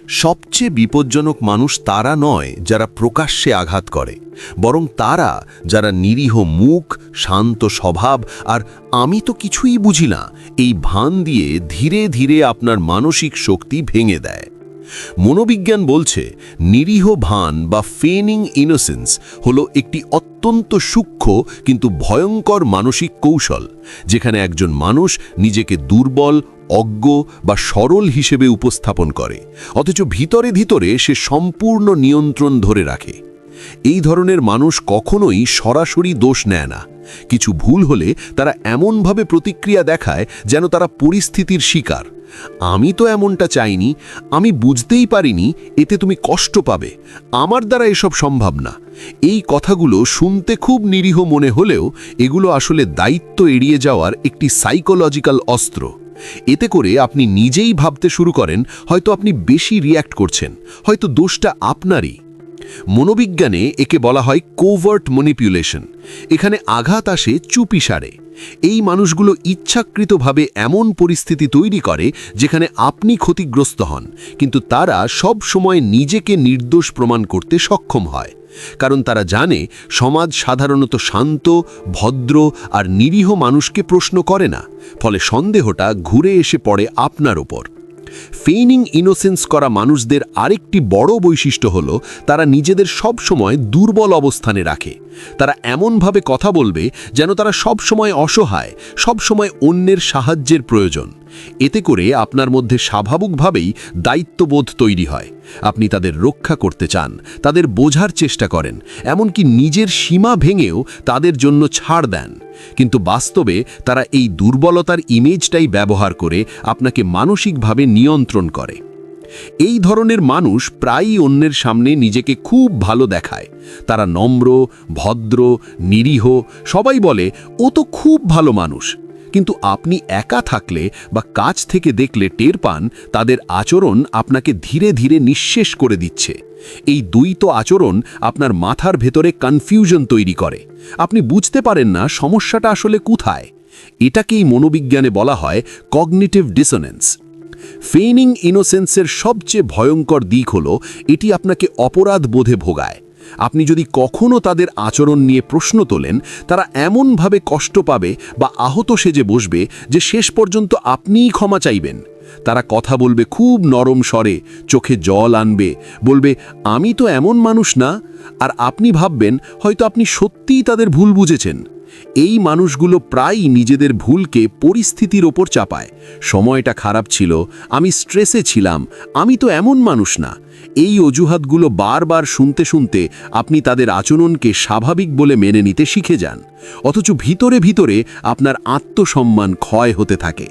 সবচেয়ে বিপজ্জনক মানুষ তারা নয় যারা প্রকাশ্যে আঘাত করে, বরং তারা যারা নিরীহ মুখ, শান্ত স্বভাব আর আমি তো কিছুই বুঝি না এই ভান দিয়ে ধীরে ধীরে আপনার মানসিক শক্তি ভেঙে দেয়। মনোবিজ্ঞান বলছে নিরীহ ভান বা ফেইনিং ইনোসেন্স হলো একটি অত্যন্ত সূক্ষ্ম কিন্তু ভয়ঙ্কর মানসিক কৌশল, যেখানে একজন মানুষ নিজেকে দুর্বল, অজ্ঞ বা সরল হিসেবে উপস্থাপন করে, অথচ ভিতরে ভিতরে সে সম্পূর্ণ নিয়ন্ত্রণ ধরে রাখে। এই ধরনের মানুষ কখনোই সরাসরি দোষ নেয় না। কিছু ভুল হলে তারা এমনভাবে প্রতিক্রিয়া দেখায় যেন তারা পরিস্থিতির শিকার। আমি তো এমনটা চাইনি, আমি বুঝতেই পারিনি, এতে তুমি কষ্ট পাবে, আমার দ্বারা এসব সম্ভব না। এই কথাগুলো শুনতে খুব নিরীহ মনে হলেও এগুলো আসলে দায়িত্ব এড়িয়ে যাওয়ার একটি সাইকোলজিক্যাল অস্ত্র। এতে করে আপনি নিজেই ভাবতে শুরু করেন হয়তো আপনি বেশি রিয়্যাক্ট করছেন, হয়তো দোষটা আপনারই। মনোবিজ্ঞানে একে বলা হয় কোভার্ট ম্যানিপুলেশন। এখানে আঘাত আসে চুপিসারে। এই মানুষগুলো ইচ্ছাকৃতভাবে এমন পরিস্থিতি তৈরি করে যেখানে আপনি ক্ষতিগ্রস্ত হন, কিন্তু তারা সব সময় নিজেকে নির্দোষ প্রমাণ করতে সক্ষম হয়। কারণ তারা জানে সমাজ সাধারণত শান্ত, ভদ্র আর নিরীহ মানুষকে প্রশ্ন করে না, ফলে সন্দেহটা ঘুরে এসে পড়ে আপনার ওপর। ফেইনিং ইনোসেন্স করা মানুষদের আরেকটি বড় বৈশিষ্ট্য হলো তারা নিজেদের সব সময় দুর্বল অবস্থানে রাখে। তারা এমনভাবে কথা বলবে যেন তারা সব সময় অসহায়, সব সময় অন্যের সাহায্যের প্রয়োজন। এতে করে আপনার মধ্যে স্বাভাবিকভাবেই দায়িত্ববোধ তৈরি হয়। আপনি তাদের রক্ষা করতে চান, তাদের বোঝার চেষ্টা করেন, এমনকি নিজের সীমা ভেঙেও তাদের জন্য ছাড় দেন। কিন্তু বাস্তবে তারা এই দুর্বলতার ইমেজটাই ব্যবহার করে আপনাকে মানসিকভাবে নিয়ন্ত্রণ করে। এই ধরনের মানুষ প্রায়ই অন্যের সামনে নিজেকে খুব ভালো দেখায়। তারা নম্র, ভদ্র, নিরীহ, সবাই বলে ও তো খুব ভালো মানুষ। কিন্তু আপনি একা থাকলে বা কাছ থেকে দেখলে টের পান তাদের আচরণ আপনাকে ধীরে ধীরে নিঃশেষ করে দিচ্ছে। এই দ্বৈত আচরণ আপনার মাথার ভেতরে কনফিউশন তৈরি করে। আপনি বুঝতে পারেন না সমস্যাটা আসলে কোথায়। এটাকেই মনোবিজ্ঞানে বলা হয় কগনিটিভ ডিসোনেন্স। ফেইনিং ইনোসেন্সের সবচেয়ে ভয়ঙ্কর দিক হলো এটি আপনাকে অপরাধ বোধে ভোগায়। আপনি যদি কখনো তাদের আচরণ নিয়ে প্রশ্ন তোলেন, তারা এমনভাবে কষ্ট পাবে বা আহত সেজে বসবে যে শেষ পর্যন্ত আপনিই ক্ষমা চাইবেন। তারা কথা বলবে খুব নরম স্বরে, চোখে জল আনবে, বলবে আমি তো এমন মানুষ না, আর আপনি ভাববেন হয়তো আপনি সত্যিই তাদের ভুল বুঝেছেন। এই মানুষগুলো প্রায়ই নিজেদের ভুলকে পরিস্থিতির ওপর চাপায়। সময়টা খারাপ ছিল, আমি স্ট্রেসে ছিলাম, আমি তো এমন মানুষ না। এই অজুহাতগুলো বারবার শুনতে শুনতে আপনি তাদের আচরণকে স্বাভাবিক বলে মেনে নিতে শিখে যান, অথচ ভিতরে ভিতরে আপনার আত্মসম্মান ক্ষয় হতে থাকে।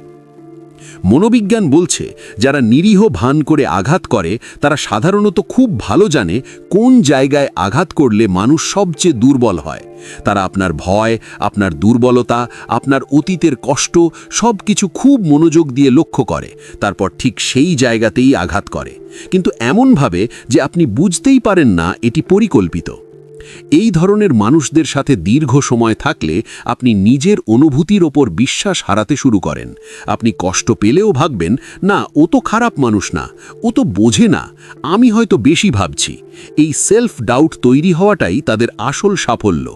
মনোবিজ্ঞান বলছে যারা নিরীহ ভান করে আঘাত করে তারা সাধারণত খুব ভালো জানে কোন জায়গায় আঘাত করলে মানুষ সবচেয়ে দুর্বল হয়। তারা আপনার ভয়, আপনার দুর্বলতা, আপনার অতীতের কষ্ট সব কিছু খুব মনোযোগ দিয়ে লক্ষ্য করে, তারপর ঠিক সেই জায়গাতেই আঘাত করে, কিন্তু এমনভাবে যে আপনি বুঝতেই পারেন না এটি পরিকল্পিত। এই ধরনের মানুষদের সাথে দীর্ঘ সময় থাকলে আপনি নিজের অনুভূতির ওপর বিশ্বাস হারাতে শুরু করেন। আপনি কষ্ট পেলেও ভাববেন না, ও তো খারাপ মানুষ না, ও তো বোঝে না, আমি হয়তো বেশি ভাবছি। এই সেলফ ডাউট তৈরি হওয়াটাই তাদের আসল সাফল্য।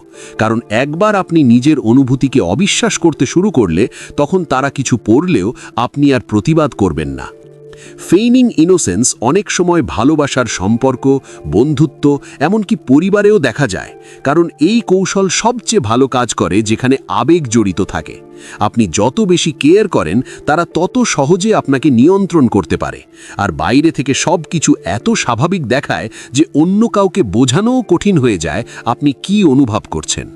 কারণ একবার আপনি নিজের অনুভূতিকে অবিশ্বাস করতে শুরু করলে তখন তারা কিছু পড়লেও আপনি আর প্রতিবাদ করবেন না। ফেইনিং ইনোসেন্স অনেক সময় ভালোবাসার সম্পর্ক, বন্ধুত্ব, এমনকি পরিবারেও দেখা যায়, কারণ এই কৌশল সবচেয়ে ভালো কাজ করে যেখানে আবেগ জড়িত থাকে। আপনি যত বেশি কেয়ার করেন তারা তত সহজে আপনাকে নিয়ন্ত্রণ করতে পারে, আর বাইরে থেকে সব কিছু এত স্বাভাবিক দেখায় যে অন্য কাউকে বোঝানোও কঠিন হয়ে যায় আপনি কি অনুভব করছেন।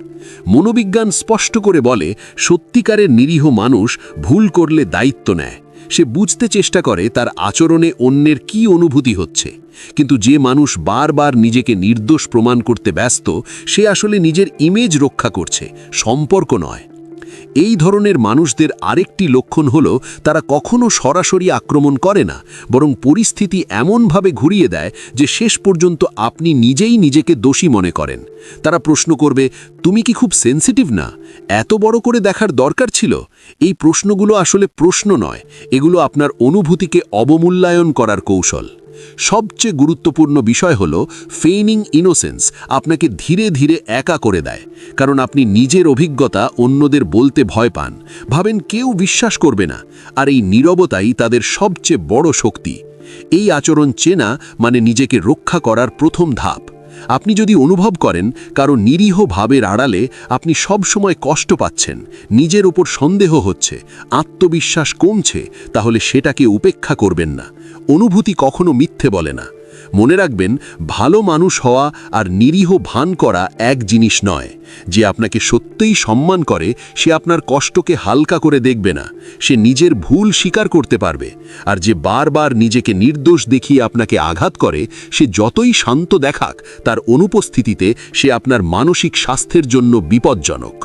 মনোবিজ্ঞান স্পষ্ট করে বলে সত্যিকারের নিরীহ মানুষ ভুল করলে দায়িত্ব নেয়। সে বুঝতে চেষ্টা করে তার আচরণে অন্যের কি অনুভূতি হচ্ছে, কিন্তু যে মানুষ বারবার নিজেকে নির্দোষ প্রমাণ করতে ব্যস্ত সে আসলে নিজের ইমেজ রক্ষা করছে, সম্পর্ক নয়। এই ধরনের মানুষদের আরেকটি লক্ষণ হলো তারা কখনো সরাসরি আক্রমণ করে না, বরং পরিস্থিতি এমনভাবে ঘুরিয়ে দেয় যে শেষ পর্যন্ত আপনি নিজেই নিজেকে দোষী মনে করেন। তারা প্রশ্ন করবে, তুমি কি খুব সেন্সিটিভ না? এত বড় করে দেখার দরকার ছিল? এই প্রশ্নগুলো আসলে প্রশ্ন নয়, এগুলো আপনার অনুভূতিকে অবমূল্যায়ন করার কৌশল। সবচেয়ে গুরুত্বপূর্ণ বিষয় হল ফেইনিং ইনোসেন্স আপনাকে ধীরে ধীরে একা করে দেয়, কারণ আপনি নিজের অভিজ্ঞতা অন্যদের বলতে ভয় পান, ভাবেন কেউ বিশ্বাস করবে না, আর এই নীরবতাই তাদের সবচেয়ে বড় শক্তি। এই আচরণ চেনা মানে নিজেকে রক্ষা করার প্রথম ধাপ। আপনি যদি অনুভব করেন কারো নিরীহ ভাবের আড়ালে আপনি সব সময় কষ্ট পাচ্ছেন, নিজের উপর সন্দেহ হচ্ছে, আত্মবিশ্বাস কমছে, তাহলে সেটাকে উপেক্ষা করবেন না। অনুভূতি কখনো মিথ্যে বলে না। মনে রাখবেন, ভালো মানুষ হওয়া আর নিরীহ ভান করা এক জিনিস নয়। যে আপনাকে সত্যিই সম্মান করে সে আপনার কষ্টকে হালকা করে দেখবে না, সে নিজের ভুল স্বীকার করতে পারবে। আর যে বারবার নিজেকে নির্দোষ দেখিয়ে আপনাকে আঘাত করে, সে যতই শান্ত দেখাক, তার অনুপস্থিতিতে সে আপনার মানসিক স্বাস্থ্যের জন্য বিপজ্জনক।